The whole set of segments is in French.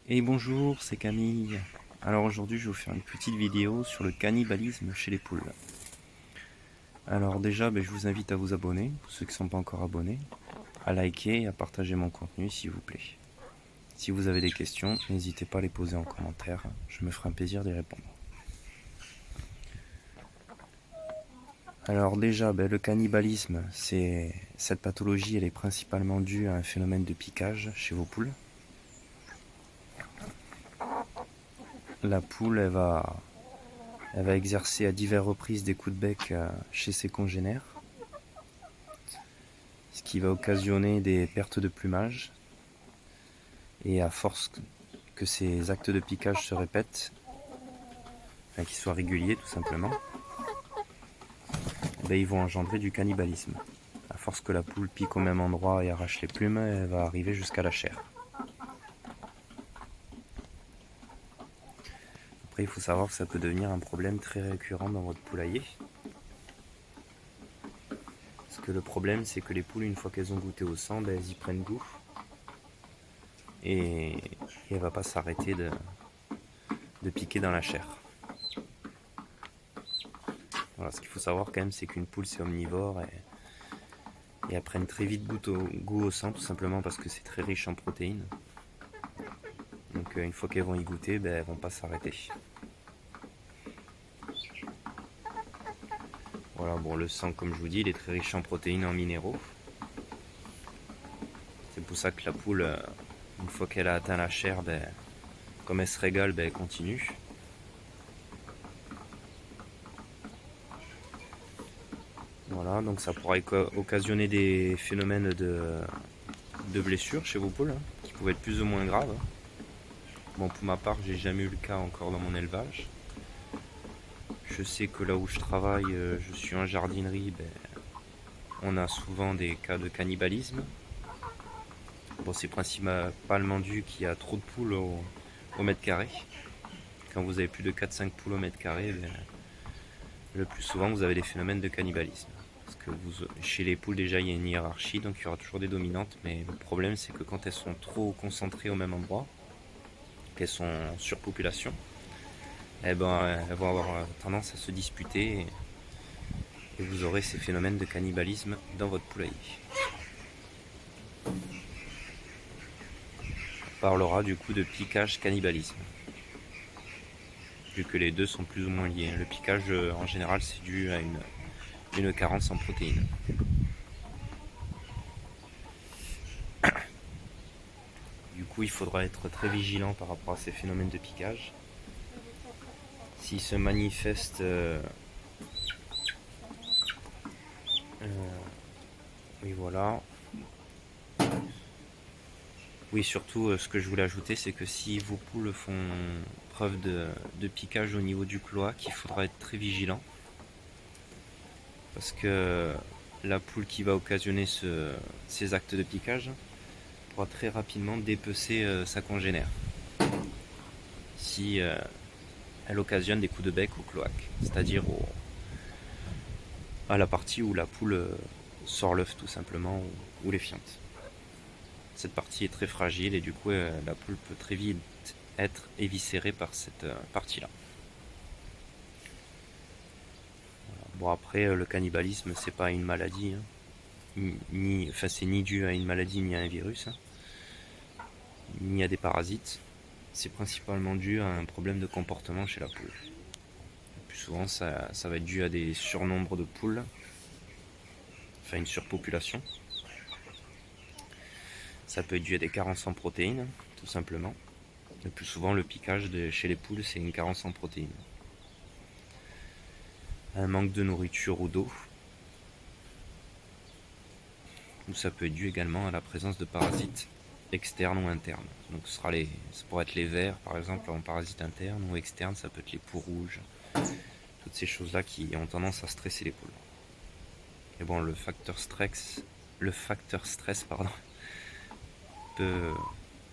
Et bonjour, c'est Camille. Alors aujourd'hui je vais vous faire une petite vidéo sur le cannibalisme chez les poules. Alors déjà je vous invite à vous abonner, pour ceux qui ne sont pas encore abonnés, à liker et à partager mon contenu s'il vous plaît. Si vous avez des questions, n'hésitez pas à les poser en commentaire, je me ferai un plaisir d'y répondre. Alors déjà le cannibalisme, cette pathologie elle est principalement due à un phénomène de piquage chez vos poules. La poule elle va exercer à diverses reprises des coups de bec chez ses congénères, ce qui va occasionner des pertes de plumage. Et à force que ces actes de piquage se répètent, enfin, qu'ils soient réguliers tout simplement, ils vont engendrer du cannibalisme. À force que la poule pique au même endroit et arrache les plumes, elle va arriver jusqu'à la chair. Après, il faut savoir que ça peut devenir un problème très récurrent dans votre poulailler. Parce que le problème, c'est que les poules, une fois qu'elles ont goûté au sang, elles y prennent goût. Et elle ne va pas s'arrêter de piquer dans la chair. Voilà, ce qu'il faut savoir quand même, c'est qu'une poule, c'est omnivore et elles prennent très vite goût au sang, tout simplement parce que c'est très riche en protéines. Donc une fois qu'elles vont y goûter, elles vont pas s'arrêter. Voilà, bon, le sang, comme je vous dis, il est très riche en protéines et en minéraux. C'est pour ça que la poule, une fois qu'elle a atteint la chair, comme elle se régale, elle continue. Voilà, donc ça pourra occasionner des phénomènes de blessures chez vos poules, qui peuvent être plus ou moins graves. Bon, pour ma part, j'ai jamais eu le cas encore dans mon élevage. Je sais que là où je travaille, je suis en jardinerie, on a souvent des cas de cannibalisme. Bon, c'est principalement dû qu'il y a trop de poules au mètre carré. Quand vous avez plus de 4-5 poules au mètre carré, le plus souvent vous avez des phénomènes de cannibalisme. Parce que chez les poules déjà il y a une hiérarchie, donc il y aura toujours des dominantes, mais le problème c'est que quand elles sont trop concentrées au même endroit, qu'elles sont en surpopulation, elles vont avoir tendance à se disputer et vous aurez ces phénomènes de cannibalisme dans votre poulailler. On parlera du coup de piquage cannibalisme, vu que les deux sont plus ou moins liés. Le piquage en général c'est dû à une carence en protéines. Du coup, il faudra être très vigilant par rapport à ces phénomènes de piquage. S'ils se manifestent, oui voilà. Oui, surtout, ce que je voulais ajouter, c'est que si vos poules font preuve de piquage au niveau du cloaque, il faudra être très vigilant. Parce que la poule qui va occasionner ces actes de piquage pourra très rapidement dépecer sa congénère. Si elle occasionne des coups de bec au cloaque, c'est-à-dire à la partie où la poule sort l'œuf tout simplement, ou les fientes. Cette partie est très fragile et du coup la poule peut très vite être éviscérée par cette partie-là. Bon après le cannibalisme c'est pas une maladie, c'est ni dû à une maladie ni à un virus, ni à des parasites. C'est principalement dû à un problème de comportement chez la poule. Le plus souvent ça va être dû à des surnombres de poules, enfin une surpopulation. Ça peut être dû à des carences en protéines, tout simplement. Le plus souvent, le piquage chez les poules, c'est une carence en protéines. Un manque de nourriture ou d'eau. Ou ça peut être dû également à la présence de parasites externes ou internes. Donc ça pourrait être les vers, par exemple, en parasites internes, ou externes, ça peut être les poux rouges. Toutes ces choses-là qui ont tendance à stresser les poules. Et bon, le facteur stress peut,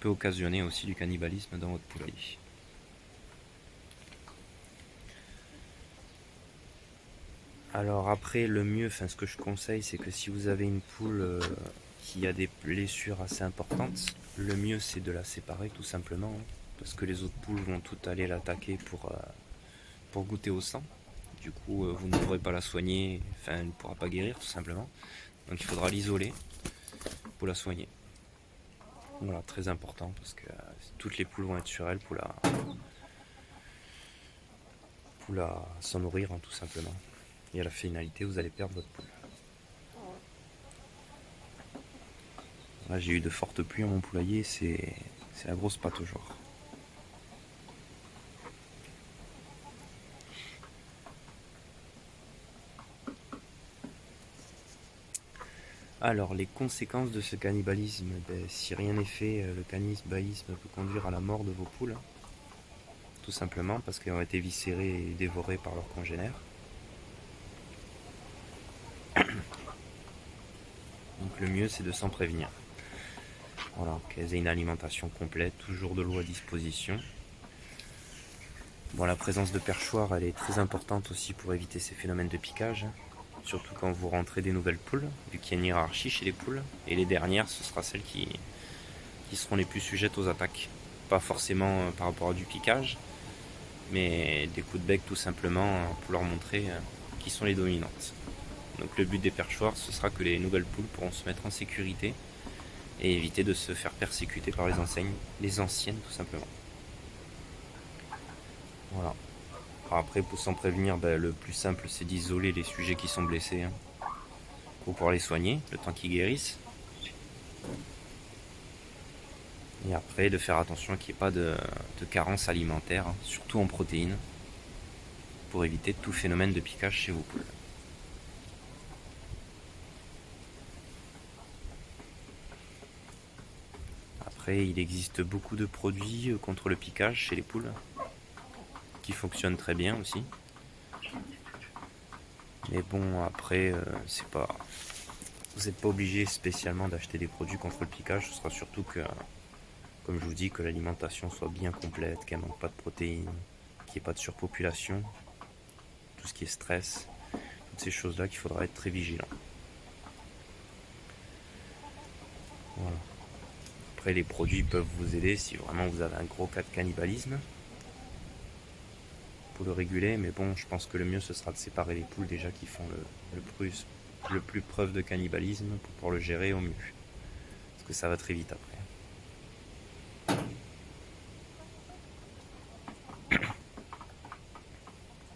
peut occasionner aussi du cannibalisme dans votre poulailler. Alors après, le mieux, ce que je conseille, c'est que si vous avez une poule qui a des blessures assez importantes, le mieux c'est de la séparer tout simplement. parce que les autres poules vont toutes aller l'attaquer pour goûter au sang. Du coup, vous ne pourrez pas la soigner, enfin elle ne pourra pas guérir tout simplement. Donc il faudra l'isoler pour la soigner. Voilà, très important parce que toutes les poules vont être sur elle pour s'en nourrir, hein, tout simplement. Et à la finalité, vous allez perdre votre poule. Là, j'ai eu de fortes pluies à mon poulailler, c'est la grosse pâte au genre. Alors, les conséquences de ce cannibalisme, si rien n'est fait, le cannibalisme peut conduire à la mort de vos poules, tout simplement parce qu'elles ont été viscérées et dévorées par leurs congénères. Donc le mieux, c'est de s'en prévenir. Voilà, qu'elles aient une alimentation complète, toujours de l'eau à disposition. Bon, la présence de perchoirs, elle est très importante aussi pour éviter ces phénomènes de piquage. Surtout quand vous rentrez des nouvelles poules, vu qu'il y a une hiérarchie chez les poules. Et les dernières, ce sera celles qui seront les plus sujettes aux attaques. Pas forcément par rapport à du piquage, mais des coups de bec tout simplement pour leur montrer qui sont les dominantes. Donc le but des perchoirs, ce sera que les nouvelles poules pourront se mettre en sécurité et éviter de se faire persécuter par les anciennes tout simplement. Voilà. Après, pour s'en prévenir, le plus simple, c'est d'isoler les sujets qui sont blessés, hein, pour pouvoir les soigner, le temps qu'ils guérissent. Et après, de faire attention qu'il n'y ait pas de carence alimentaire, hein, surtout en protéines, pour éviter tout phénomène de piquage chez vos poules. Après, il existe beaucoup de produits contre le piquage chez les poules, qui fonctionnent très bien aussi. Mais bon, après, vous n'êtes pas obligé spécialement d'acheter des produits contre le piquage. Ce sera surtout que, comme je vous dis, que l'alimentation soit bien complète, qu'elle ne manque pas de protéines, qu'il n'y ait pas de surpopulation, tout ce qui est stress, toutes ces choses-là qu'il faudra être très vigilant. Voilà. Après, les produits peuvent vous aider si vraiment vous avez un gros cas de cannibalisme pour le réguler, mais bon, je pense que le mieux ce sera de séparer les poules déjà qui font le plus preuve de cannibalisme pour pouvoir le gérer au mieux. Parce que ça va très vite après.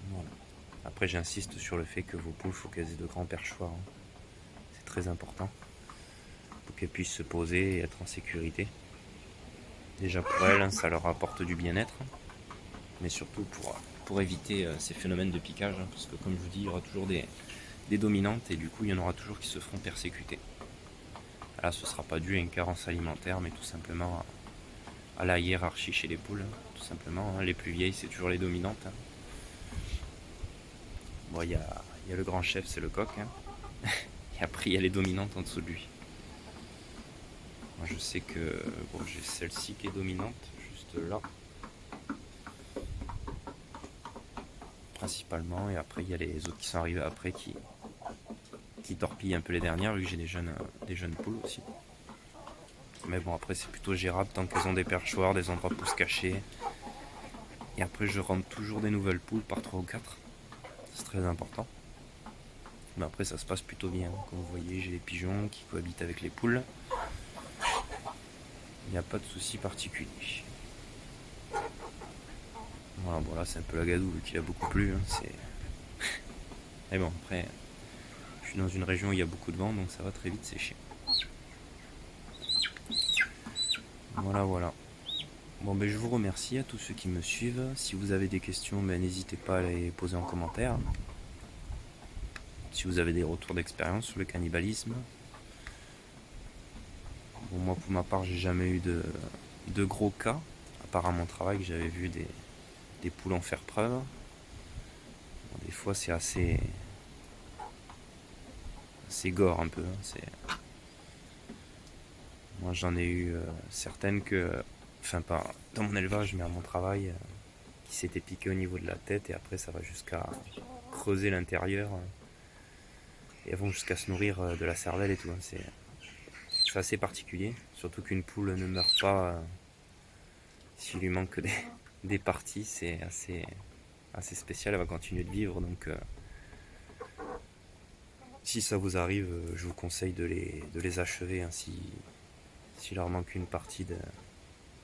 Voilà. Après, j'insiste sur le fait que vos poules, il faut qu'elles aient de grands perchoirs, hein. C'est très important pour qu'elles puissent se poser et être en sécurité. Déjà pour elles, hein, ça leur apporte du bien-être, mais surtout pour éviter ces phénomènes de piquage, hein, parce que comme je vous dis, il y aura toujours des dominantes et du coup il y en aura toujours qui se feront persécuter. Là, ce ne sera pas dû à une carence alimentaire, mais tout simplement à la hiérarchie chez les poules, hein, tout simplement. Hein. Les plus vieilles, c'est toujours les dominantes. Hein. Bon, il y a le grand chef, c'est le coq, hein. Et après, il y a les dominantes en dessous de lui. Moi, je sais que j'ai celle-ci qui est dominante, juste là. Principalement, et après, il y a les autres qui sont arrivés après qui torpillent un peu les dernières, vu que j'ai des jeunes poules aussi. Mais bon, après, c'est plutôt gérable tant qu'elles ont des perchoirs, des endroits pour se cacher. Et après, je rentre toujours des nouvelles poules par 3 ou 4. C'est très important. Mais après, ça se passe plutôt bien. Comme vous voyez, j'ai les pigeons qui cohabitent avec les poules. Il n'y a pas de souci particulier. Voilà, bon là, c'est un peu la gadoue vu qu'il a beaucoup plu. Hein, Mais bon, après, je suis dans une région où il y a beaucoup de vent, donc ça va très vite sécher. Voilà. Bon, je vous remercie à tous ceux qui me suivent. Si vous avez des questions, n'hésitez pas à les poser en commentaire. Si vous avez des retours d'expérience sur le cannibalisme. Bon, moi, pour ma part, j'ai jamais eu de gros cas. À part à mon travail, que j'avais vu des poules en faire preuve. Bon, des fois, c'est assez gore un peu. Hein, moi, j'en ai eu certaines pas dans mon élevage, mais à mon travail, qui s'étaient piquées au niveau de la tête et après, ça va jusqu'à creuser l'intérieur. Et elles vont jusqu'à se nourrir de la cervelle et tout. Hein, c'est assez particulier, surtout qu'une poule ne meurt pas S'il lui manque des parties, c'est assez spécial. Elle va continuer de vivre. Donc, si ça vous arrive, je vous conseille de les achever. Hein, s'il leur manque une partie de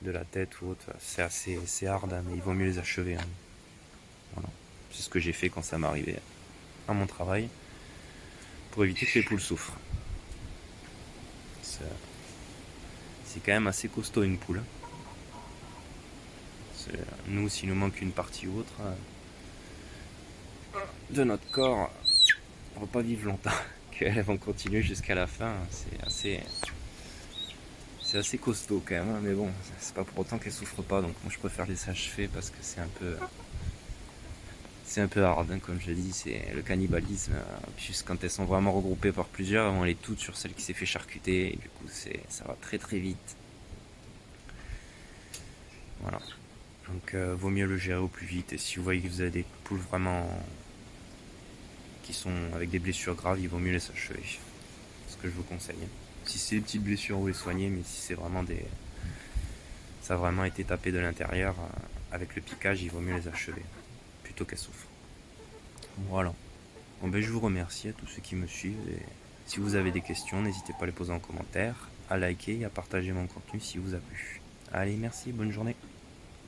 la tête ou autre, c'est hard, hein, mais il vaut mieux les achever. Hein. Voilà. C'est ce que j'ai fait quand ça m'est arrivé à mon travail, pour éviter que les poules souffrent. C'est quand même assez costaud une poule. Nous, s'il nous manque une partie ou autre de notre corps, on va pas vivre longtemps. Qu'elles vont continuer jusqu'à la fin. C'est assez costaud quand même, hein, mais bon, c'est pas pour autant qu'elles souffrent pas. Donc moi, je préfère les achever parce que c'est un peu hard, hein, comme je dis. C'est le cannibalisme. Puis quand elles sont vraiment regroupées par plusieurs, on les toutes sur celle qui s'est fait charcuter. Et du coup, ça va très très vite. Voilà. Donc, vaut mieux le gérer au plus vite. Et si vous voyez que vous avez des poules vraiment qui sont avec des blessures graves, il vaut mieux les achever. C'est ce que je vous conseille. Si c'est des petites blessures, vous les soignez, mais si c'est vraiment ça a vraiment été tapé de l'intérieur, avec le piquage, il vaut mieux les achever plutôt qu'elles souffrent. Voilà. Bon, ben, je vous remercie à tous ceux qui me suivent. Et si vous avez des questions, n'hésitez pas à les poser en commentaire, à liker et à partager mon contenu si vous a plu. Allez, merci, bonne journée.